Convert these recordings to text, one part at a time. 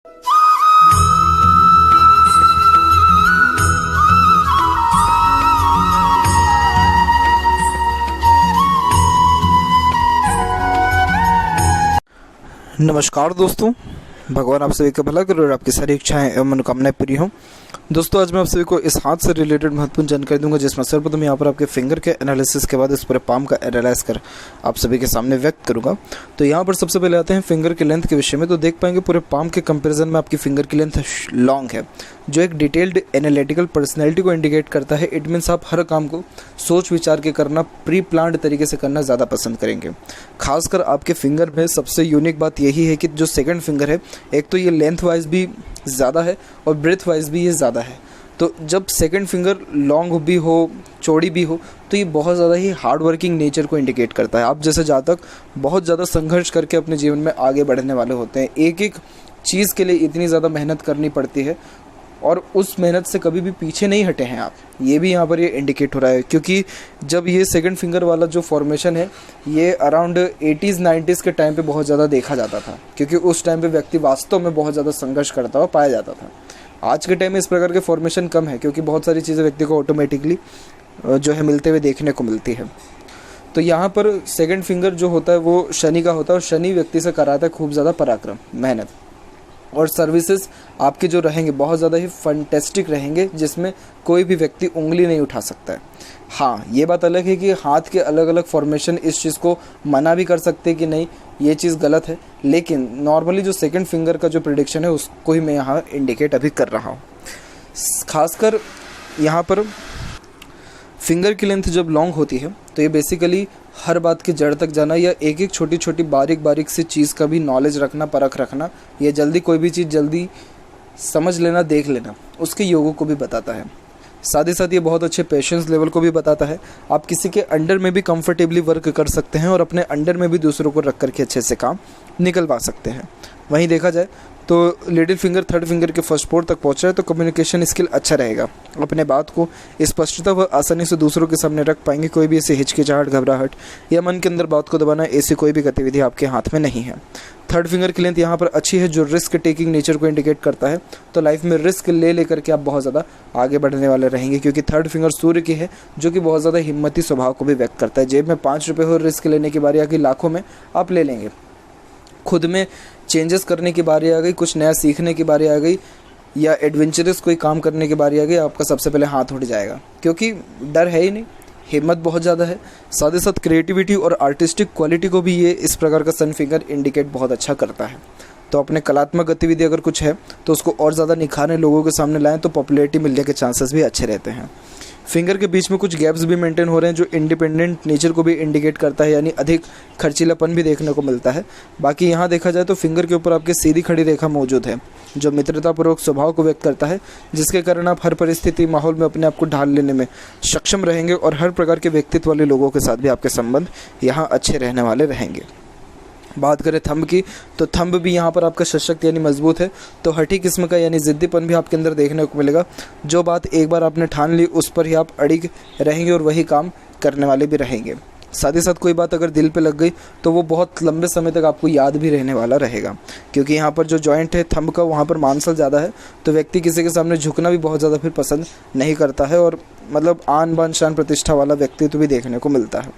नमस्कार दोस्तों, भगवान आप सभी का भला करे और आपकी सारी इच्छाएं एवं मनोकामनाएं पूरी हों। दोस्तों, आज मैं आप सभी को इस हाथ से रिलेटेड महत्वपूर्ण जानकारी दूंगा, जिसमें सर्वप्रथम यहाँ पर आपके फिंगर के एनालिसिस के बाद इस पूरे पाम का एनालाइज कर आप सभी के सामने व्यक्त करूंगा। तो यहाँ पर सबसे पहले आते हैं फिंगर के लेंथ के विषय में। तो देख पाएंगे पूरे पाम के कंपेरिजन में आपकी फिंगर की लेंथ लॉन्ग है, जो एक डिटेल्ड एनालिटिकल पर्सनैलिटी को इंडिकेट करता है। इट मीन्स आप हर काम को सोच विचार के करना, प्री प्लान्ड तरीके से करना ज़्यादा पसंद करेंगे। खासकर आपके फिंगर में सबसे यूनिक बात यही है कि जो सेकंड फिंगर है, एक तो ये लेंथ वाइज भी ज़्यादा है और ब्रेथ वाइज भी ये ज़्यादा है। तो जब सेकंड फिंगर लॉन्ग भी हो, चौड़ी भी हो, तो ये बहुत ज़्यादा ही हार्ड वर्किंग नेचर को इंडिकेट करता है। आप जैसे जातक बहुत ज़्यादा संघर्ष करके अपने जीवन में आगे बढ़ने वाले होते हैं। एक एक चीज़ के लिए इतनी ज़्यादा मेहनत करनी पड़ती है और उस मेहनत से कभी भी पीछे नहीं हटे हैं आप। ये भी यहाँ पर ये इंडिकेट हो रहा है, क्योंकि जब ये सेकंड फिंगर वाला जो फॉर्मेशन है, ये अराउंड 80s 90s के टाइम पे बहुत ज़्यादा देखा जाता था, क्योंकि उस टाइम पे व्यक्ति वास्तव में बहुत ज़्यादा संघर्ष करता हुआ पाया जाता था। आज के टाइम में इस प्रकार के फॉर्मेशन कम है, क्योंकि बहुत सारी चीज़ें व्यक्ति को ऑटोमेटिकली जो है मिलते हुए देखने को मिलती है। तो यहाँ पर सेकंड फिंगर जो होता है वो शनि का होता है, और शनि व्यक्ति से कराता है खूब ज़्यादा पराक्रम, मेहनत, और सर्विसेज आपके जो रहेंगे बहुत ज़्यादा ही फंटेस्टिक रहेंगे, जिसमें कोई भी व्यक्ति उंगली नहीं उठा सकता है। हाँ, ये बात अलग है कि हाथ के अलग अलग फॉर्मेशन इस चीज़ को मना भी कर सकते हैं कि नहीं ये चीज़ गलत है, लेकिन नॉर्मली जो सेकंड फिंगर का जो प्रेडिक्शन है उसको ही मैं यहाँ इंडिकेट अभी कर रहा हूँ। खासकर यहाँ पर फिंगर की लेंथ जब लॉन्ग होती है तो ये बेसिकली हर बात की जड़ तक जाना, या एक एक छोटी छोटी बारीक बारीक सी चीज़ का भी नॉलेज रखना, परख रखना, या जल्दी कोई भी चीज़ जल्दी समझ लेना, देख लेना, उसके योगों को भी बताता है। साथ ही साथ ये बहुत अच्छे पेशेंस लेवल को भी बताता है। आप किसी के अंडर में भी कंफर्टेबली वर्क कर सकते हैं और अपने अंडर में भी दूसरों को रख करके अच्छे से काम निकलवा सकते हैं। वहीं देखा जाए तो लिटिल फिंगर थर्ड फिंगर के फर्स्ट पोर तक पहुंच रहा है, तो कम्युनिकेशन स्किल अच्छा रहेगा। अपने बात को स्पष्टता व आसानी से दूसरों के सामने रख पाएंगे। कोई भी ऐसी हिचकिचाहट, घबराहट या मन के अंदर बात को दबाना, ऐसी कोई भी गतिविधि आपके हाथ में नहीं है। थर्ड फिंगर की लेंथ यहाँ पर अच्छी है, जो रिस्क टेकिंग नेचर को इंडिकेट करता है। तो लाइफ में रिस्क ले लेकर के आप बहुत ज़्यादा आगे बढ़ने वाले रहेंगे, क्योंकि थर्ड फिंगर सूर्य की है, जो कि बहुत ज़्यादा हिम्मती स्वभाव को भी व्यक्त करता है। जेब में 5 रुपये हो, रिस्क लेने की बारी आ गई, लाखों में आप ले लेंगे। खुद में चेंजेस करने की बारी आ गई, कुछ नया सीखने की बारी आ गई, या एडवेंचरस कोई काम करने की बारी आ गई, आपका सबसे पहले हाथ उठ जाएगा, क्योंकि डर है ही नहीं, हिम्मत बहुत ज़्यादा है। साथ ही साथ क्रिएटिविटी और आर्टिस्टिक क्वालिटी को भी ये इस प्रकार का सन फिंगर इंडिकेट बहुत अच्छा करता है। तो अपने कलात्मक गतिविधि अगर कुछ है तो उसको और ज़्यादा निखारें, लोगों के सामने लाएं, तो पॉपुलैरिटी मिलने के चांसेस भी अच्छे रहते हैं। फिंगर के बीच में कुछ गैप्स भी मेंटेन हो रहे हैं, जो इंडिपेंडेंट नेचर को भी इंडिकेट करता है, यानी अधिक खर्चीलापन भी देखने को मिलता है। बाकी यहाँ देखा जाए तो फिंगर के ऊपर आपके सीधी खड़ी रेखा मौजूद है, जो मित्रतापूर्वक स्वभाव को व्यक्त करता है, जिसके कारण आप हर परिस्थिति माहौल में अपने आप को ढाल लेने में सक्षम रहेंगे, और हर प्रकार के व्यक्तित्व वाले लोगों के साथ भी आपके संबंध यहाँ अच्छे रहने वाले रहेंगे। बात करें थंब की, तो थंब भी यहाँ पर आपका सशक्त यानी मजबूत है। तो हठी किस्म का यानी ज़िद्दीपन भी आपके अंदर देखने को मिलेगा। जो बात एक बार आपने ठान ली उस पर ही आप अड़िग रहेंगे और वही काम करने वाले भी रहेंगे। साथ ही साथ कोई बात अगर दिल पे लग गई तो वो बहुत लंबे समय तक आपको याद भी रहने वाला रहेगा, क्योंकि यहाँ पर जो जॉइंट है थंब का, वहाँ पर मांसल ज़्यादा है, तो व्यक्ति किसी के सामने झुकना भी बहुत ज़्यादा फिर पसंद नहीं करता है, और मतलब आन बान शान प्रतिष्ठा वाला व्यक्तित्व भी देखने को मिलता है।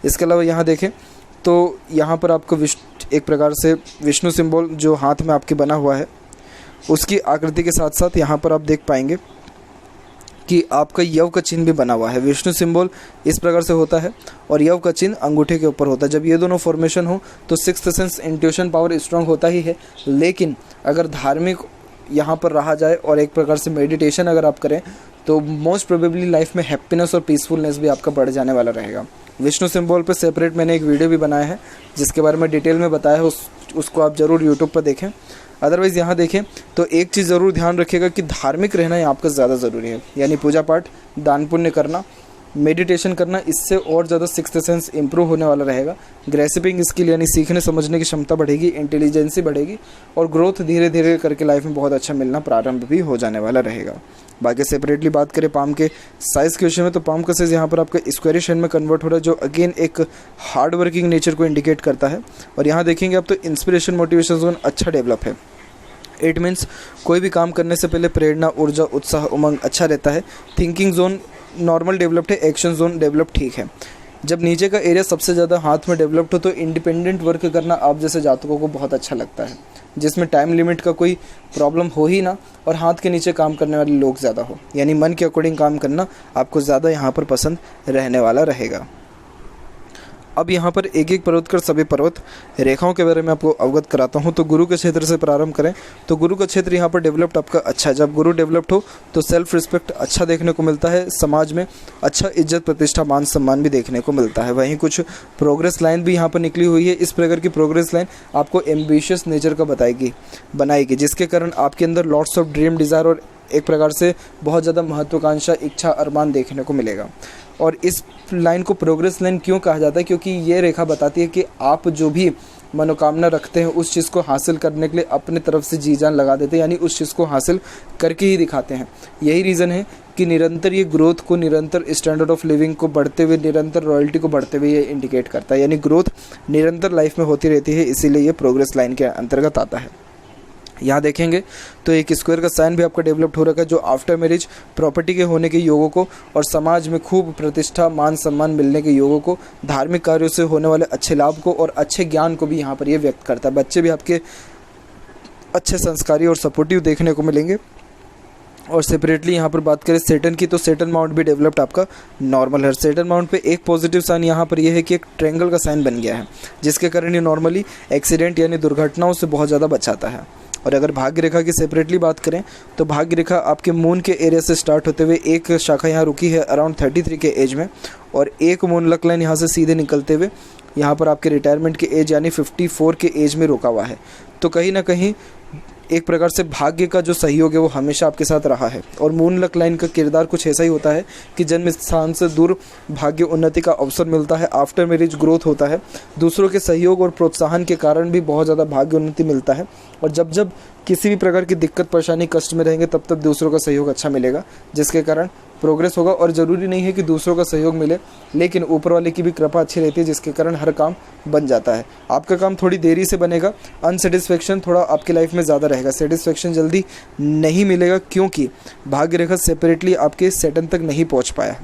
इसके अलावा यहाँ देखें तो यहाँ पर आपको एक प्रकार से विष्णु सिंबल जो हाथ में आपके बना हुआ है, उसकी आकृति के साथ साथ यहाँ पर आप देख पाएंगे कि आपका यव का चिन्ह भी बना हुआ है। विष्णु सिंबल इस प्रकार से होता है और यव का चिन्ह अंगूठे के ऊपर होता है। जब ये दोनों फॉर्मेशन हो तो sixth sense intuition power strong होता ही है, लेकिन अगर धार्मिक यहाँ पर रहा जाए और एक प्रकार से मेडिटेशन अगर आप करें तो मोस्ट प्रोबेबली लाइफ में हैप्पीनेस और पीसफुलनेस भी आपका बढ़ जाने वाला रहेगा। विष्णु सिंबल पे सेपरेट मैंने एक वीडियो भी बनाया है, जिसके बारे में डिटेल में बताया है, उसको आप ज़रूर यूट्यूब पर देखें। अदरवाइज़ यहाँ देखें तो एक चीज़ ज़रूर ध्यान रखिएगा कि धार्मिक रहना यहाँ आपका ज़्यादा ज़रूरी है, यानी पूजा पाठ, दान पुण्य करना, मेडिटेशन करना, इससे और ज़्यादा सिक्स्थ सेंस इंप्रूव होने वाला रहेगा। ग्रेसिपिंग स्किल यानी सीखने समझने की क्षमता बढ़ेगी, इंटेलिजेंसी बढ़ेगी, और ग्रोथ धीरे धीरे करके लाइफ में बहुत अच्छा मिलना प्रारंभ भी हो जाने वाला रहेगा। बाकी सेपरेटली बात करें पाम के साइज़ के विषय में, तो पाम का साइज़ यहाँ पर आपका स्क्वायरिश शेप में कन्वर्ट हो रहा है, जो अगेन एक हार्ड वर्किंग नेचर को इंडिकेट करता है। और यहाँ देखेंगे आप तो इंस्पिरेशन मोटिवेशन जोन अच्छा डेवलप है। इट मीन्स कोई भी काम करने से पहले प्रेरणा, ऊर्जा, उत्साह, उमंग अच्छा रहता है। थिंकिंग जोन नॉर्मल डेवलप्ड है, एक्शन जोन डेवलप ठीक है। जब नीचे का एरिया सबसे ज़्यादा हाथ में डेवलप्ड हो तो इंडिपेंडेंट वर्क करना आप जैसे जातकों को बहुत अच्छा लगता है, जिसमें टाइम लिमिट का कोई प्रॉब्लम हो ही ना और हाथ के नीचे काम करने वाले लोग ज़्यादा हो, यानी मन के अकॉर्डिंग काम करना आपको ज़्यादा यहाँ पर पसंद रहने वाला रहेगा। अब यहाँ पर एक एक पर्वत कर सभी पर्वत रेखाओं के बारे में आपको अवगत कराता हूँ। तो गुरु के क्षेत्र से प्रारंभ करें तो गुरु का क्षेत्र यहाँ पर डेवलप्ड आपका अच्छा है। जब गुरु डेवलप्ड हो तो सेल्फ रिस्पेक्ट अच्छा देखने को मिलता है, समाज में अच्छा इज्जत, प्रतिष्ठा, मान सम्मान भी देखने को मिलता है। वहीं कुछ प्रोग्रेस लाइन भी यहाँ पर निकली हुई है। इस प्रकार की प्रोग्रेस लाइन आपको एम्बिशियस नेचर का बनाएगी, जिसके कारण आपके अंदर लॉट्स ऑफ ड्रीम, डिज़ायर और एक प्रकार से बहुत ज़्यादा महत्वाकांक्षा, इच्छा, अरमान देखने को मिलेगा। और इस लाइन को प्रोग्रेस लाइन क्यों कहा जाता है? क्योंकि ये रेखा बताती है कि आप जो भी मनोकामना रखते हैं उस चीज़ को हासिल करने के लिए अपने तरफ से जी जान लगा देते हैं, यानी उस चीज़ को हासिल करके ही दिखाते हैं। यही रीज़न है कि निरंतर ये ग्रोथ को, निरंतर स्टैंडर्ड ऑफ लिविंग को बढ़ते हुए, निरंतर रॉयल्टी को बढ़ते हुए ये इंडिकेट करता है, यानी ग्रोथ निरंतर लाइफ में होती रहती है, इसीलिए ये प्रोग्रेस लाइन के अंतर्गत आता है। यहाँ देखेंगे तो एक स्क्वायर का साइन भी आपका डेवलप्ड हो रखा है, जो आफ्टर मैरिज प्रॉपर्टी के होने के योगों को और समाज में खूब प्रतिष्ठा, मान सम्मान मिलने के योगों को, धार्मिक कार्यों से होने वाले अच्छे लाभ को और अच्छे ज्ञान को भी यहाँ पर ये व्यक्त करता है। बच्चे भी आपके अच्छे संस्कारी और सपोर्टिव देखने को मिलेंगे। और सेपरेटली यहाँ पर बात करें सेटन की, तो सेटन माउंट भी डेवलप्ड आपका नॉर्मल है। सेटन माउंट पे एक पॉजिटिव साइन यहाँ पर यह है कि एक ट्रायंगल का साइन बन गया है, जिसके कारण ये नॉर्मली एक्सीडेंट यानी दुर्घटनाओं से बहुत ज़्यादा बचाता है। और अगर भाग्य रेखा की सेपरेटली बात करें तो भाग्य रेखा आपके मून के एरिया से स्टार्ट होते हुए एक शाखा यहाँ रुकी है अराउंड 33 के एज में, और एक मून लक लाइन यहाँ से सीधे निकलते हुए यहाँ पर आपके रिटायरमेंट के एज यानी 54 के एज में रुका हुआ है। तो कहीं ना कहीं एक प्रकार से भाग्य का जो सहयोग है वो हमेशा आपके साथ रहा है। और मून लक लाइन का किरदार कुछ ऐसा ही होता है कि जन्म स्थान से दूर भाग्य उन्नति का अवसर मिलता है, आफ्टर मैरिज ग्रोथ होता है, दूसरों के सहयोग और प्रोत्साहन के कारण भी बहुत ज़्यादा भाग्य उन्नति मिलता है। और जब जब किसी भी प्रकार की दिक्कत, परेशानी, कष्ट में रहेंगे तब तब दूसरों का सहयोग अच्छा मिलेगा, जिसके कारण प्रोग्रेस होगा। और ज़रूरी नहीं है कि दूसरों का सहयोग मिले, लेकिन ऊपर वाले की भी कृपा अच्छी रहती है, जिसके कारण हर काम बन जाता है। आपका काम थोड़ी देरी से बनेगा, अनसेटिस्फेक्शन थोड़ा आपकी लाइफ में ज़्यादा रहेगा, सेटिस्फेक्शन जल्दी नहीं मिलेगा, क्योंकि भाग्य रेखा सेपरेटली आपके सेटन तक नहीं पहुंच पाया।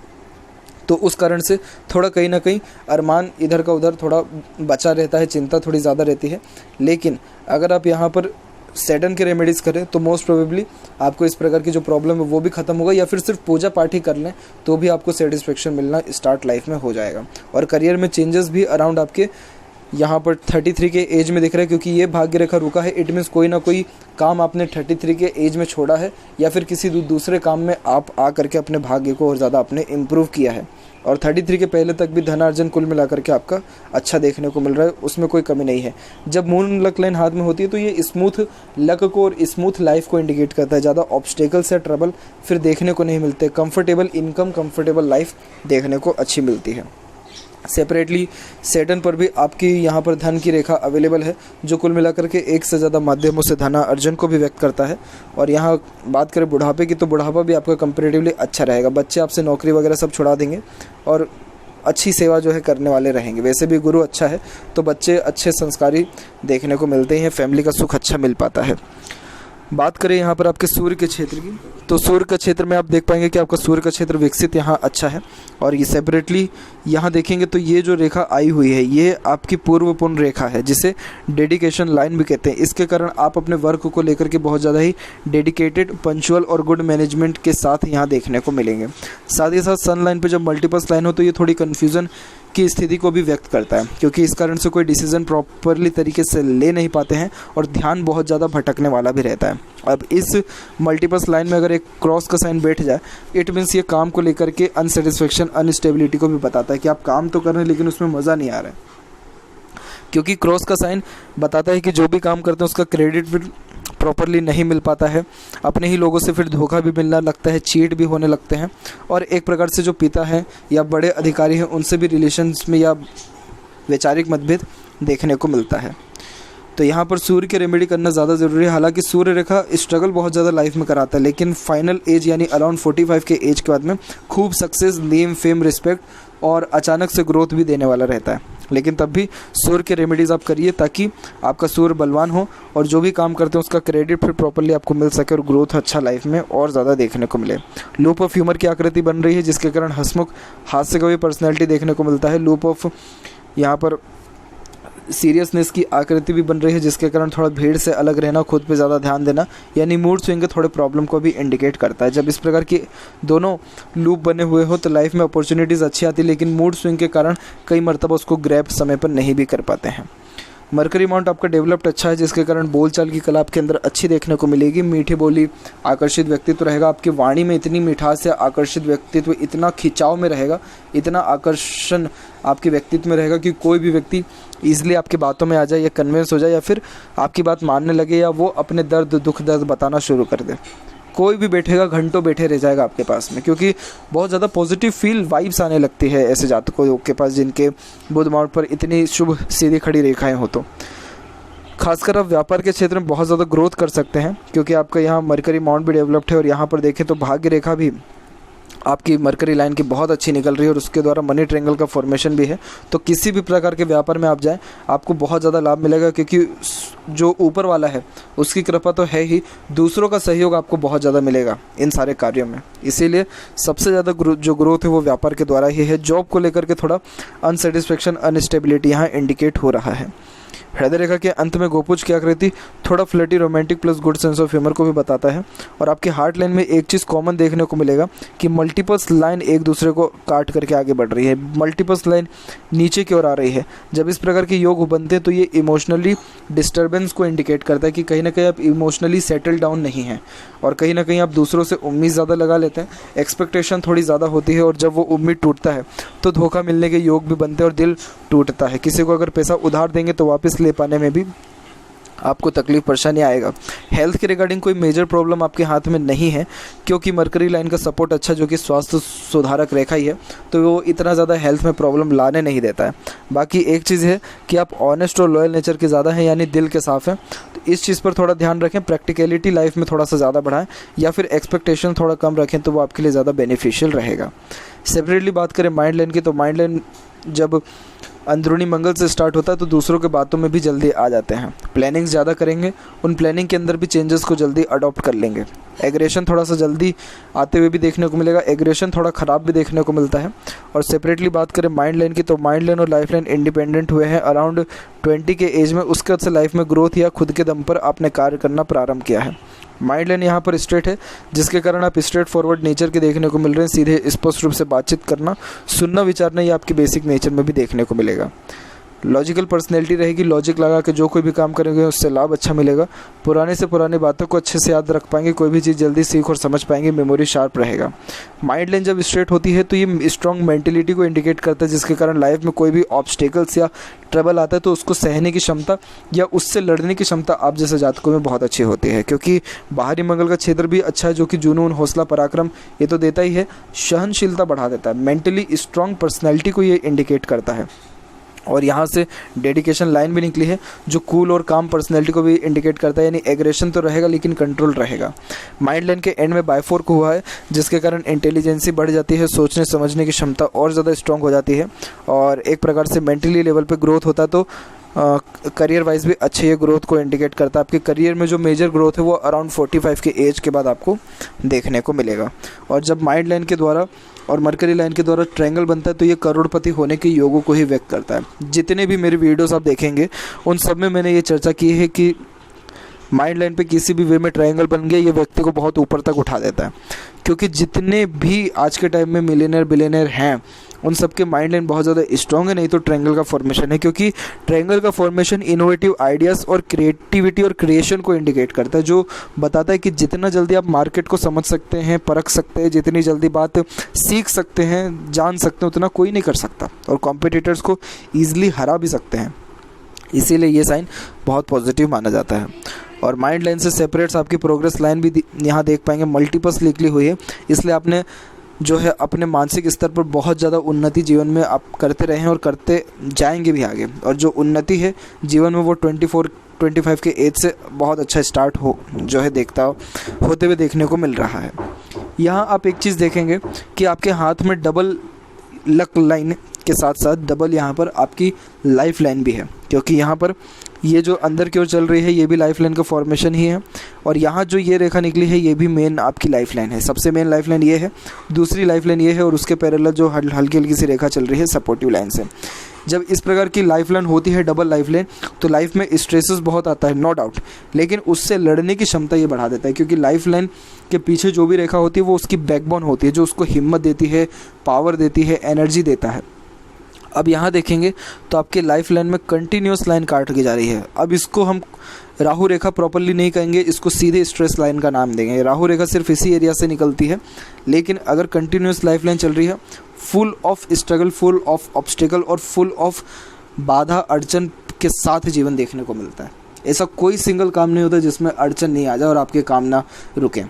तो उस कारण से थोड़ा कहीं ना कहीं अरमान इधर का उधर थोड़ा बचा रहता है, चिंता थोड़ी ज़्यादा रहती है। लेकिन अगर आप यहाँ पर सैटर्न के रेमेडीज़ करें तो मोस्ट प्रोबेबली आपको इस प्रकार की जो प्रॉब्लम है वो भी ख़त्म होगा, या फिर सिर्फ पूजा पाठ ही कर लें तो भी आपको सेटिस्फेक्शन मिलना स्टार्ट लाइफ में हो जाएगा। और करियर में चेंजेस भी अराउंड आपके यहाँ पर 33 के एज में दिख रहा है, क्योंकि ये भाग्य रेखा रुका है। इट मीन्स कोई ना कोई काम आपने 33 के एज में छोड़ा है, या फिर किसी दूसरे काम में आप आ करके अपने भाग्य को और ज़्यादा आपने इम्प्रूव किया है। और 33 के पहले तक भी धनार्जन कुल मिलाकर के आपका अच्छा देखने को मिल रहा है, उसमें कोई कमी नहीं है। जब मून लक लाइन हाथ में होती है तो ये स्मूथ लक को और स्मूथ लाइफ को इंडिकेट करता है। ज़्यादा ऑब्स्टेकल्स या ट्रबल फिर देखने को नहीं मिलते, कंफर्टेबल इनकम, कंफर्टेबल लाइफ देखने को अच्छी मिलती है। सेपरेटली सैटर्न पर भी आपकी यहाँ पर धन की रेखा अवेलेबल है, जो कुल मिलाकर के एक से ज़्यादा माध्यमों से धनार्जन को भी व्यक्त करता है। और यहाँ बात करें बुढ़ापे की, तो बुढ़ापा भी आपका कंपैरेटिवली अच्छा रहेगा। बच्चे आपसे नौकरी वगैरह सब छुड़ा देंगे और अच्छी सेवा जो है करने वाले रहेंगे। वैसे भी गुरु अच्छा है तो बच्चे अच्छे संस्कारी देखने को मिलते हैं, फैमिली का सुख अच्छा मिल पाता है। बात करें यहाँ पर आपके सूर्य के क्षेत्र की, तो सूर्य का क्षेत्र में आप देख पाएंगे कि आपका सूर्य का क्षेत्र विकसित यहाँ अच्छा है। और ये सेपरेटली यहाँ देखेंगे तो ये जो रेखा आई हुई है ये आपकी पूर्वपूर्ण रेखा है, जिसे डेडिकेशन लाइन भी कहते हैं। इसके कारण आप अपने वर्क को लेकर के बहुत ज़्यादा ही डेडिकेटेड, पंचुअल और गुड मैनेजमेंट के साथ यहाँ देखने को मिलेंगे। साथ ही साथ सन लाइन पर जब मल्टीपल्स लाइन हो तो ये थोड़ी कन्फ्यूज़न की स्थिति को भी व्यक्त करता है, क्योंकि इस कारण से कोई डिसीजन प्रॉपरली तरीके से ले नहीं पाते हैं और ध्यान बहुत ज़्यादा भटकने वाला भी रहता है। अब इस मल्टीपल्स लाइन में अगर एक क्रॉस का साइन बैठ जाए, इट मीन्स ये काम को लेकर के अनसेटिस्फेक्शन, अनस्टेबिलिटी को भी बताता है कि आप काम तो कर रहे हैं लेकिन उसमें मज़ा नहीं आ रहा है, क्योंकि क्रॉस का साइन बताता है कि जो भी काम करते हैं उसका क्रेडिट भी प्रॉपरली नहीं मिल पाता है, अपने ही लोगों से फिर धोखा भी मिलना लगता है, चीट भी होने लगते हैं, और एक प्रकार से जो पिता हैं या बड़े अधिकारी हैं उनसे भी रिलेशंस में या वैचारिक मतभेद देखने को मिलता है। तो यहाँ पर सूर्य की रेमेडी करना ज़्यादा ज़रूरी है। हालांकि सूर्य रेखा स्ट्रगल बहुत ज़्यादा लाइफ में कराता है, लेकिन फाइनल एज यानी अराउंड 45 के एज के बाद में खूब सक्सेस, नेम, फेम, रिस्पेक्ट और अचानक से ग्रोथ भी देने वाला रहता है। लेकिन तब भी सूर्य के रेमेडीज़ आप करिए ताकि आपका सूर्य बलवान हो और जो भी काम करते हैं उसका क्रेडिट फिर प्रॉपरली आपको मिल सके और ग्रोथ अच्छा लाइफ में और ज़्यादा देखने को मिले। लूप ऑफ ह्यूमर की आकृति बन रही है जिसके कारण हंसमुख हास्य कवि पर्सनैलिटी देखने को मिलता है। लूप ऑफ यहाँ पर सीरियसनेस की आकृति भी बन रही है जिसके कारण थोड़ा भीड़ से अलग रहना, खुद पे ज़्यादा ध्यान देना, यानी मूड स्विंग के थोड़े प्रॉब्लम को भी इंडिकेट करता है। जब इस प्रकार की दोनों लूप बने हुए हो तो लाइफ में अपॉर्चुनिटीज़ अच्छी आती है, लेकिन मूड स्विंग के कारण कई मरतबा उसको ग्रैब समय पर नहीं भी कर पाते हैं। मरकरी माउंट आपका डेवलप्ड अच्छा है जिसके कारण बोलचाल की कला आपके अंदर अच्छी देखने को मिलेगी। मीठी बोली, आकर्षित व्यक्तित्व रहेगा, आपकी वाणी में इतनी मिठास या आकर्षित व्यक्तित्व, इतना खिंचाव में रहेगा, इतना आकर्षण आपके व्यक्तित्व में रहेगा कि कोई भी व्यक्ति ईजिली आपकी बातों में आ जाए या कन्विंस हो जाए या फिर आपकी बात मानने लगे या वो अपने दर्द दुख दर्द बताना शुरू कर दे। कोई भी बैठेगा, घंटों बैठे रह जाएगा आपके पास में, क्योंकि बहुत ज़्यादा पॉजिटिव फील वाइब्स आने लगती है ऐसे जातकों के पास जिनके बुध माउंट पर इतनी शुभ सीधी खड़ी रेखाएं हो। तो खासकर आप व्यापार के क्षेत्र में बहुत ज़्यादा ग्रोथ कर सकते हैं क्योंकि आपका यहाँ मरकरी माउंट भी डेवलप्ड है और यहाँ पर देखें तो भाग्य रेखा भी आपकी मरकरी लाइन की बहुत अच्छी निकल रही है और उसके द्वारा मनी ट्रायंगल का फॉर्मेशन भी है। तो किसी भी प्रकार के व्यापार में आप जाएं आपको बहुत ज़्यादा लाभ मिलेगा क्योंकि जो ऊपर वाला है उसकी कृपा तो है ही, दूसरों का सहयोग आपको बहुत ज़्यादा मिलेगा इन सारे कार्यों में। इसीलिए सबसे ज़्यादा जो ग्रोथ है वो व्यापार के द्वारा ही है। जॉब को लेकर के थोड़ा अनसेटिस्फेक्शन, अनस्टेबिलिटी यहाँ इंडिकेट हो रहा है। हृदय रेखा के अंत में गोपुज की आकृति थोड़ा flirty, romantic plus good sense of humour को भी बताता है। और आपके हार्ट लाइन में एक चीज़ कॉमन देखने को मिलेगा कि मल्टीपल्स लाइन एक दूसरे को काट करके आगे बढ़ रही है, मल्टीपल्स लाइन नीचे की ओर आ रही है। जब इस प्रकार के योग बनते हैं तो ये इमोशनली डिस्टर्बेंस को इंडिकेट करता है कि कहीं ना कहीं आप इमोशनली सेटल डाउन नहीं हैं और कहीं ना कहीं आप दूसरों से उम्मीद ज़्यादा लगा लेते हैं, एक्सपेक्टेशन थोड़ी ज़्यादा होती है और जब वो उम्मीद टूटता है तो धोखा मिलने के योग भी बनते हैं और दिल टूटता है। किसी को अगर पैसा उधार देंगे तो वापस ले पाने में भी आपको तकलीफ परेशानी आएगा। हेल्थ के रिगार्डिंग कोई मेजर प्रॉब्लम आपके हाथ में नहीं है क्योंकि मरकरी लाइन का सपोर्ट अच्छा जो कि स्वास्थ्य सुधारक रेखा ही है तो वो इतना ज़्यादा हेल्थ में प्रॉब्लम लाने नहीं देता है। बाकी एक चीज़ है कि आप ऑनेस्ट और लॉयल नेचर के ज़्यादा हैं, यानी दिल के साफ़ हैं, तो इस चीज़ पर थोड़ा ध्यान रखें। प्रैक्टिकलिटी लाइफ में थोड़ा सा ज़्यादा बढ़ाएं या फिर एक्सपेक्टेशन थोड़ा कम रखें तो वो आपके लिए ज़्यादा बेनिफिशियल रहेगा। सेपरेटली बात करें माइंड लाइन की तो माइंड लाइन जब अंदरूनी मंगल से स्टार्ट होता है तो दूसरों के बातों में भी जल्दी आ जाते हैं, प्लानिंग ज़्यादा करेंगे, उन प्लानिंग के अंदर भी चेंजेस को जल्दी अडॉप्ट कर लेंगे। एग्रेशन थोड़ा सा जल्दी आते हुए भी देखने को मिलेगा, एग्रेशन थोड़ा ख़राब भी देखने को मिलता है। और सेपरेटली बात करें माइंड लाइन की तो माइंड लाइन और लाइफ लाइन इंडिपेंडेंट हुए हैं अराउंड 20 के एज में, उसके बाद से लाइफ में ग्रोथ या खुद के दम पर आपने कार्य करना प्रारंभ किया है। माइंड लाइन यहाँ पर स्ट्रेट है जिसके कारण आप स्ट्रेट फॉरवर्ड नेचर के देखने को मिल रहे हैं, सीधे स्पष्ट रूप से बातचीत करना, सुनना विचारना ये आपकी बेसिक नेचर में भी देखने को मिलेगा। लॉजिकल पर्सनैलिटी रहेगी, लॉजिक लगा के जो कोई भी काम करेंगे उससे लाभ अच्छा मिलेगा। पुराने से पुरानी बातों को अच्छे से याद रख पाएंगे, कोई भी चीज़ जल्दी सीख और समझ पाएंगे, मेमोरी शार्प रहेगा। माइंड लाइन जब स्ट्रेट होती है तो ये स्ट्रॉन्ग मेंटलिटी को इंडिकेट करता है जिसके कारण लाइफ में कोई भी ऑब्स्टेकल्स या ट्रबल आता है तो उसको सहने की क्षमता या उससे लड़ने की क्षमता आप जैसे जातकों में बहुत अच्छी होती है क्योंकि बाहरी मंगल का क्षेत्र भी अच्छा है जो कि जुनून, हौसला, पराक्रम ये तो देता ही है, सहनशीलता बढ़ा देता है। मेंटली स्ट्रॉन्ग पर्सनैलिटी को ये इंडिकेट करता है। और यहाँ से डेडिकेशन लाइन भी निकली है जो कूल और काम पर्सनैलिटी को भी इंडिकेट करता है, यानी एग्रेशन तो रहेगा लेकिन कंट्रोल रहेगा। माइंड लाइन के एंड में बायफोर्क हुआ है जिसके कारण इंटेलिजेंसी बढ़ जाती है, सोचने समझने की क्षमता और ज़्यादा स्ट्रॉन्ग हो जाती है और एक प्रकार से मेंटली लेवल पे ग्रोथ होता है तो करियर वाइज भी अच्छे ये ग्रोथ को इंडिकेट करता है। आपके करियर में जो मेजर ग्रोथ है वो अराउंड 45 के एज के बाद आपको देखने को मिलेगा। और जब माइंड लाइन के द्वारा और मरकरी लाइन के द्वारा ट्रायंगल बनता है तो ये करोड़पति होने के योगों को ही व्यक्त करता है। जितने भी मेरे वीडियोस आप देखेंगे उन सब में मैंने ये चर्चा की है कि माइंड लाइन पे किसी भी वे में ट्रायंगल बन गया ये व्यक्ति को बहुत ऊपर तक उठा देता है क्योंकि जितने भी आज के टाइम में मिलियनर बिलियनर हैं उन सब के माइंड लाइन बहुत ज़्यादा स्ट्रॉन्ग है, नहीं तो ट्रायंगल का फॉर्मेशन है क्योंकि ट्रायंगल का फॉर्मेशन इनोवेटिव आइडियाज़ और क्रिएटिविटी और क्रिएशन को इंडिकेट करता है, जो बताता है कि जितना जल्दी आप मार्केट को समझ सकते हैं, परख सकते हैं, जितनी जल्दी बात सीख सकते हैं, जान सकते हैं, उतना कोई नहीं कर सकता और कॉम्पिटिटर्स को ईजिली हरा भी सकते हैं। इसीलिए ये साइन बहुत पॉजिटिव माना जाता है। और माइंड लाइन से सेपरेट्स आपकी प्रोग्रेस लाइन भी यहाँ देख पाएंगे, मल्टीपल्स निकली हुई है, इसलिए आपने जो है अपने मानसिक स्तर पर बहुत ज़्यादा उन्नति जीवन में आप करते रहे हैं और करते जाएंगे भी आगे। और जो उन्नति है जीवन में वो 24-25 के एज से बहुत अच्छा स्टार्ट हो जो है देखता होते हुए देखने को मिल रहा है। यहाँ आप एक चीज़ देखेंगे कि आपके हाथ में डबल लक लाइन के साथ साथ डबल यहाँ पर आपकी लाइफ लाइन भी है, क्योंकि यहाँ पर ये जो अंदर की ओर चल रही है ये भी लाइफ लाइन का फॉर्मेशन ही है, और यहाँ जो ये रेखा निकली है ये भी मेन आपकी लाइफ लाइन है। सबसे मेन लाइफ लाइन ये है, दूसरी लाइफ लाइन ये है, और उसके पैरेलल जो हल्की हल्की सी रेखा चल रही है सपोर्टिव लाइन से। जब इस प्रकार की लाइफ लाइन होती है डबल लाइफ लाइन, तो लाइफ में स्ट्रेसेस बहुत आता है, नो डाउट, लेकिन उससे लड़ने की क्षमता ये बढ़ा देता है, क्योंकि लाइफ लाइन के पीछे जो भी रेखा होती है वो उसकी बैकबोन होती है, जो उसको हिम्मत देती है, पावर देती है, एनर्जी देता है। अब यहाँ देखेंगे तो आपके लाइफ लाइन में कंटिन्यूस लाइन काट के जा रही है। अब इसको हम राहु रेखा प्रॉपर्ली नहीं कहेंगे, इसको सीधे स्ट्रेस लाइन का नाम देंगे। राहु रेखा सिर्फ इसी एरिया से निकलती है, लेकिन अगर कंटिन्यूस लाइफ लाइन चल रही है, full of struggle, full of obstacle और फुल ऑफ बाधा अड़चन के साथ जीवन देखने को मिलता है। ऐसा कोई सिंगल काम नहीं होता जिसमें अड़चन नहीं आ जाए और आपके काम ना रुके।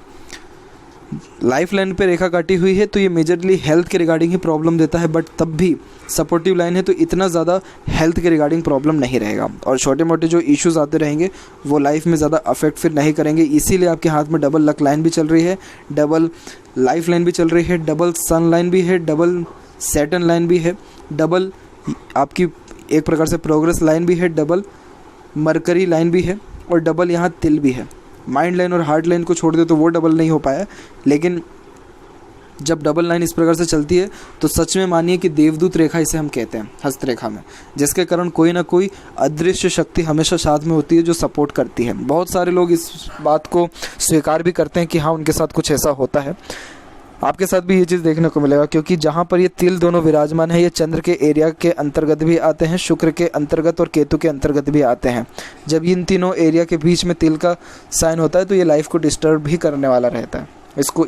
लाइफ लाइन पे रेखा काटी हुई है तो ये मेजरली हेल्थ के रिगार्डिंग ही प्रॉब्लम देता है, बट तब भी सपोर्टिव लाइन है तो इतना ज़्यादा हेल्थ के रिगार्डिंग प्रॉब्लम नहीं रहेगा, और छोटे मोटे जो इश्यूज आते रहेंगे वो लाइफ में ज़्यादा अफेक्ट फिर नहीं करेंगे। इसीलिए आपके हाथ में डबल लक लाइन भी चल रही है, डबल लाइफ लाइन भी चल रही है, डबल सन लाइन भी है, डबल सैटर्न लाइन भी है, डबल आपकी एक प्रकार से प्रोग्रेस लाइन भी है, डबल मरकरी लाइन भी है, और डबल यहाँ तिल भी है। माइंड लाइन और हार्ट लाइन को छोड़ दे तो वो डबल नहीं हो पाया, लेकिन जब डबल लाइन इस प्रकार से चलती है तो सच में मानिए कि देवदूत रेखा इसे हम कहते हैं हस्तरेखा में, जिसके कारण कोई ना कोई अदृश्य शक्ति हमेशा साथ में होती है जो सपोर्ट करती है। बहुत सारे लोग इस बात को स्वीकार भी करते हैं कि हाँ उनके साथ कुछ ऐसा होता है। आपके साथ भी ये चीज़ देखने को मिलेगा, क्योंकि जहाँ पर ये तिल दोनों विराजमान है ये चंद्र के एरिया के अंतर्गत भी आते हैं, शुक्र के अंतर्गत और केतु के अंतर्गत भी आते हैं। जब इन तीनों एरिया के बीच में तिल का साइन होता है तो ये लाइफ को डिस्टर्ब भी करने वाला रहता है।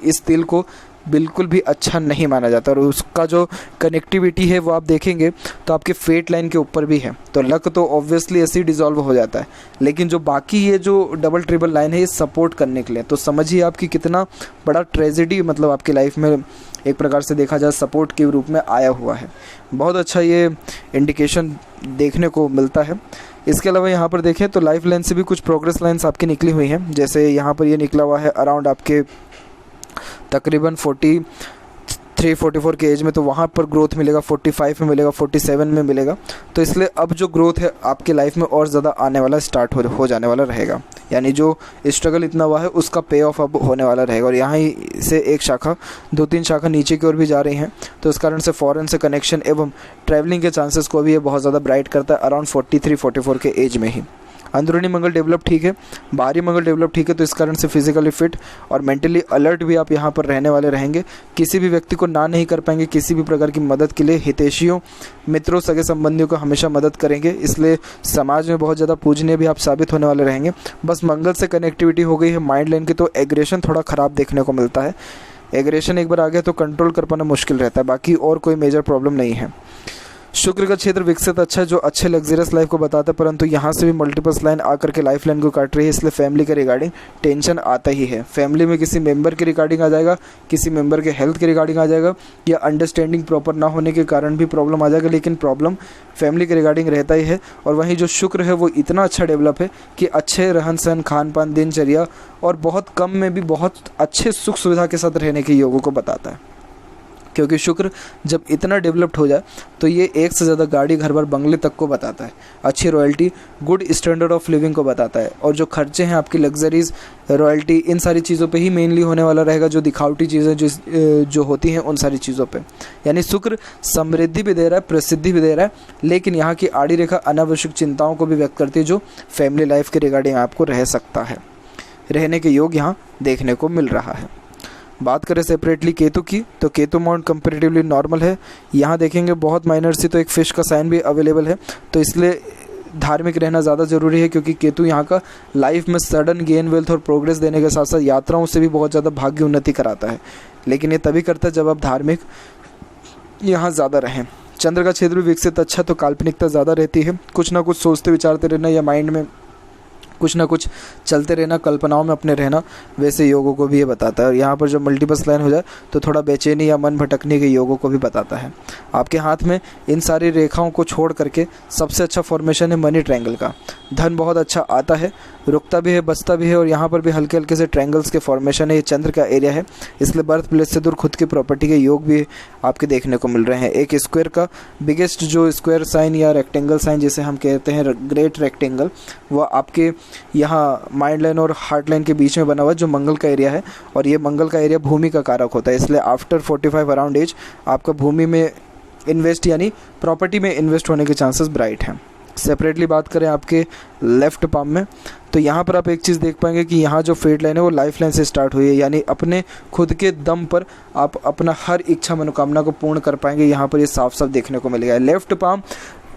इस तिल को बिल्कुल भी अच्छा नहीं माना जाता, और उसका जो कनेक्टिविटी है वो आप देखेंगे तो आपके फेट लाइन के ऊपर भी है, तो लक तो ऑब्वियसली ऐसे ही डिसॉल्व हो जाता है। लेकिन जो बाकी ये जो डबल ट्रिपल लाइन है ये सपोर्ट करने के लिए, तो समझिए आपकी कितना बड़ा ट्रेजेडी मतलब आपकी लाइफ में एक प्रकार से देखा जाए सपोर्ट के रूप में आया हुआ है। बहुत अच्छा ये इंडिकेशन देखने को मिलता है। इसके अलावा यहाँ पर देखें तो लाइफ लाइन से भी कुछ प्रोग्रेस लाइन्स आपकी निकली हुई हैं, जैसे यहाँ पर ये निकला हुआ है अराउंड आपके तकरीबन 43-44 के एज में, तो वहाँ पर ग्रोथ मिलेगा, 45 में मिलेगा, 47 में मिलेगा। तो इसलिए अब जो ग्रोथ है आपके लाइफ में और ज़्यादा आने वाला स्टार्ट हो जाने वाला रहेगा, यानी जो स्ट्रगल इतना हुआ है उसका पे ऑफ अब होने वाला रहेगा। और यहाँ ही से एक शाखा 2-3 शाखा नीचे की ओर भी जा रही हैं, तो इस कारण से फॉरेन से कनेक्शन एवं ट्रैवलिंग के चांसेस को भी ये बहुत ज़्यादा ब्राइट करता है अराउंड 43-44 के एज में ही। अंदरूनी मंगल डेवलप ठीक है, बाहरी मंगल डेवलप ठीक है, तो इस कारण से फिजिकली फिट और मेंटली अलर्ट भी आप यहाँ पर रहने वाले रहेंगे। किसी भी व्यक्ति को ना नहीं कर पाएंगे, किसी भी प्रकार की मदद के लिए हितैषियों, मित्रों, सगे संबंधियों को हमेशा मदद करेंगे, इसलिए समाज में बहुत ज़्यादा पूजनीय भी आप साबित होने वाले रहेंगे। बस मंगल से कनेक्टिविटी हो गई है माइंड लाइन की, तो एग्रेशन थोड़ा ख़राब देखने को मिलता है। एग्रेशन एक बार आ गया तो कंट्रोल कर पाना मुश्किल रहता है, बाकी और कोई मेजर प्रॉब्लम नहीं है। शुक्र का क्षेत्र विकसित अच्छा है जो अच्छे लग्जरियस लाइफ को बताता है, परंतु यहाँ से भी मल्टीपल्स लाइन आकर के लाइफ लाइन को काट रही है, इसलिए फैमिली के रिगार्डिंग टेंशन आता ही है। फैमिली में किसी मेंबर के रिगार्डिंग आ जाएगा, किसी मेंबर के हेल्थ के रिगार्डिंग आ जाएगा, या अंडरस्टैंडिंग प्रॉपर ना होने के कारण भी प्रॉब्लम आ जाएगा, लेकिन प्रॉब्लम फैमिली के रिगार्डिंग रहता ही है। और वहीं जो शुक्र है वो इतना अच्छा डेवलप है कि अच्छे रहन सहन, खान पान, दिनचर्या और बहुत कम में भी बहुत अच्छे सुख सुविधा के साथ रहने के योगों को बताता है। क्योंकि शुक्र जब इतना डेवलप्ड हो जाए तो ये एक से ज़्यादा गाड़ी, घर बार, बंगले तक को बताता है, अच्छी royalty, good standard of living को बताता है। और जो खर्चे हैं आपकी लग्जरीज, रॉयल्टी, इन सारी चीज़ों पे ही मेनली होने वाला रहेगा, जो दिखावटी चीज़ें जो होती हैं उन सारी चीज़ों पे। यानी शुक्र समृद्धि भी दे रहा है, प्रसिद्धि भी दे रहा है, लेकिन यहाँ की आड़ी रेखा अनावश्यक चिंताओं को भी व्यक्त करती है, जो फैमिली लाइफ के रिगार्डिंग आपको रह सकता है, रहने के योग यहाँ देखने को मिल रहा है। बात करें सेपरेटली केतु की, तो केतु माउंट कंपेरेटिवली नॉर्मल है। यहाँ देखेंगे बहुत माइनर सी तो एक फिश का साइन भी अवेलेबल है, तो इसलिए धार्मिक रहना ज़्यादा ज़रूरी है, क्योंकि केतु यहाँ का लाइफ में सडन गेन, वेल्थ और प्रोग्रेस देने के साथ साथ यात्राओं से भी बहुत ज़्यादा भाग्य उन्नति कराता है, लेकिन ये तभी करता है जब आप धार्मिक यहाँ ज़्यादा रहें। चंद्र का क्षेत्र भी विकसित अच्छा, तो काल्पनिकता ज़्यादा रहती है, कुछ ना कुछ सोचते विचारते रहना या माइंड में कुछ ना कुछ चलते रहना, कल्पनाओं में अपने रहना, वैसे योगों को भी ये बताता है। और यहाँ पर जब मल्टीपस लाइन हो जाए तो थोड़ा बेचैनी या मन भटकने के योगों को भी बताता है। आपके हाथ में इन सारी रेखाओं को छोड़ करके सबसे अच्छा फॉर्मेशन है मनी ट्रायंगल का। धन बहुत अच्छा आता है, रुकता भी है, बचता भी है, और यहाँ पर भी हल्के हल्के से ट्रायंगल्स के फॉर्मेशन है। ये चंद्र का एरिया है, इसलिए बर्थ प्लेस से दूर खुद की प्रॉपर्टी के योग भी आपके देखने को मिल रहे हैं। एक स्क्वायर का बिगेस्ट जो स्क्वायर साइन या रेक्टेंगल साइन जिसे हम कहते हैं ग्रेट रेक्टेंगल, वह आपके यहाँ माइंड लाइन और हार्ट लाइन के बीच में बना हुआ जो मंगल का एरिया है, और ये मंगल का एरिया भूमि का कारक होता है। इसलिए आफ्टर 45 अराउंड एज आपका भूमि में इन्वेस्ट यानी प्रॉपर्टी में इन्वेस्ट होने के चांसेस ब्राइट हैं। सेपरेटली बात करें आपके लेफ़्ट पाम में, तो यहाँ पर आप एक चीज़ देख पाएंगे कि यहाँ जो फेट लाइन है वो लाइफ लाइन से स्टार्ट हुई है, यानी अपने खुद के दम पर आप अपना हर इच्छा मनोकामना को पूर्ण कर पाएंगे। यहाँ पर ये साफ साफ देखने को मिलेगा। लेफ़्ट पाम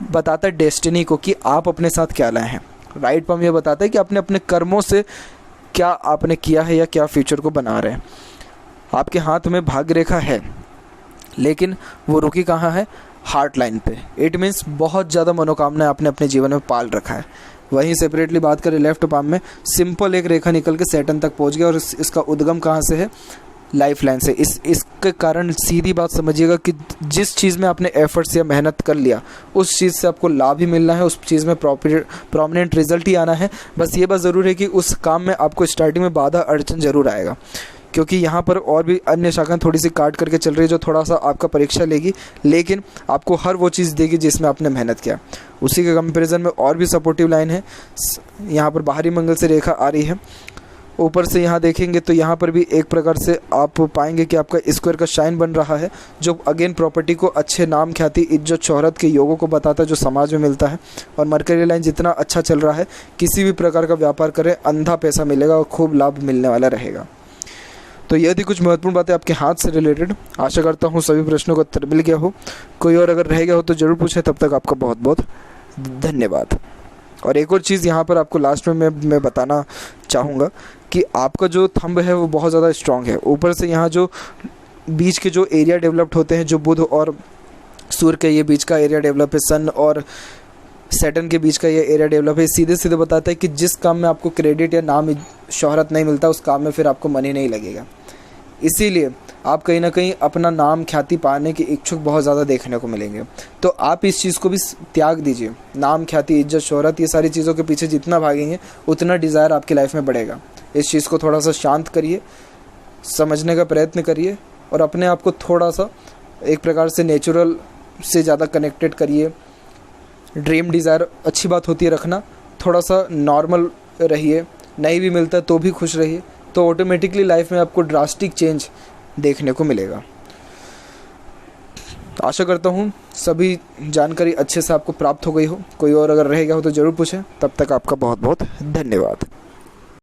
बताता है डेस्टिनी को कि आप अपने साथ क्या लाए हैं। राइट पाम ये बताता है कि आपने अपने कर्मों से क्या आपने किया है या क्या फ्यूचर को बना रहे हैं। आपके हाथ में भाग्य रेखा है, लेकिन वो रुकी कहाँ है? हार्ट लाइन पे। इट मीन्स बहुत ज़्यादा मनोकामना आपने अपने जीवन में पाल रखा है। वहीं सेपरेटली बात करें लेफ्ट पाम में, सिंपल एक रेखा निकल के सैटर्न तक पहुंच गया, और इसका उद्गम कहाँ से है? लाइफ लाइन से। इसके कारण सीधी बात समझिएगा कि जिस चीज़ में आपने एफर्ट्स या मेहनत कर लिया उस चीज़ से आपको लाभ ही मिलना है, उस चीज़ में प्रोमिनेंट रिजल्ट ही आना है। बस ये बात ज़रूर है कि उस काम में आपको स्टार्टिंग में बाधा अड़चन ज़रूर आएगा, क्योंकि यहाँ पर और भी अन्य शाखाएं थोड़ी सी काट करके चल रही है जो थोड़ा सा आपका परीक्षा लेगी, लेकिन आपको हर वो चीज़ देगी जिसमें आपने मेहनत किया। उसी के कंपैरिजन में और भी सपोर्टिव लाइन है। यहाँ पर बाहरी मंगल से रेखा आ रही है, ऊपर से यहाँ देखेंगे तो यहाँ पर भी एक प्रकार से आप पाएंगे कि आपका स्क्वायर का शाइन बन रहा है, जो अगेन प्रॉपर्टी को अच्छे नाम ख्याति इज्जत शोहरत के योगों को बताता है जो समाज में मिलता है। और मरकरी लाइन जितना अच्छा चल रहा है, किसी भी प्रकार का व्यापार करें अंधा पैसा मिलेगा और खूब लाभ मिलने वाला रहेगा। तो यह थी कुछ महत्वपूर्ण बातें आपके हाथ से रिलेटेड। आशा करता हूँ सभी प्रश्नों का उत्तर मिल गया हो। कोई और अगर रह गया हो तो ज़रूर पूछें। तब तक आपका बहुत बहुत धन्यवाद। और एक और चीज़ यहाँ पर आपको लास्ट में मैं बताना चाहूँगा कि आपका जो थंब है वो बहुत ज़्यादा स्ट्रॉन्ग है। ऊपर से यहाँ जो बीच के जो एरिया डेवलप्ड होते हैं, जो बुध और सूर्य के ये बीच का एरिया डेवलप है, सन और सैटर्न के बीच का ये एरिया डेवलप है, सीधे सीधे बताता है कि जिस काम में आपको क्रेडिट या नाम शोहरत नहीं मिलता उस काम में फिर आपको मनी नहीं लगेगा। इसीलिए आप कहीं ना कहीं अपना नाम ख्याति पाने के इच्छुक बहुत ज़्यादा देखने को मिलेंगे। तो आप इस चीज़ को भी त्याग दीजिए। नाम ख्याति इज्जत शोहरत ये सारी चीज़ों के पीछे जितना भागेंगे उतना डिज़ायर आपकी लाइफ में बढ़ेगा। इस चीज़ को थोड़ा सा शांत करिए, समझने का प्रयत्न करिए और अपने आप को थोड़ा सा एक प्रकार से नेचुरल से ज़्यादा कनेक्टेड करिए। ड्रीम डिज़ायर अच्छी बात होती है रखना, थोड़ा सा नॉर्मल रहिए, नहीं भी मिलता तो भी खुश रहिए, तो ऑटोमेटिकली लाइफ में आपको ड्रास्टिक चेंज देखने को मिलेगा। आशा करता हूँ सभी जानकारी अच्छे से आपको प्राप्त हो गई हो। कोई और अगर रह गया हो तो ज़रूर पूछें। तब तक आपका बहुत बहुत धन्यवाद।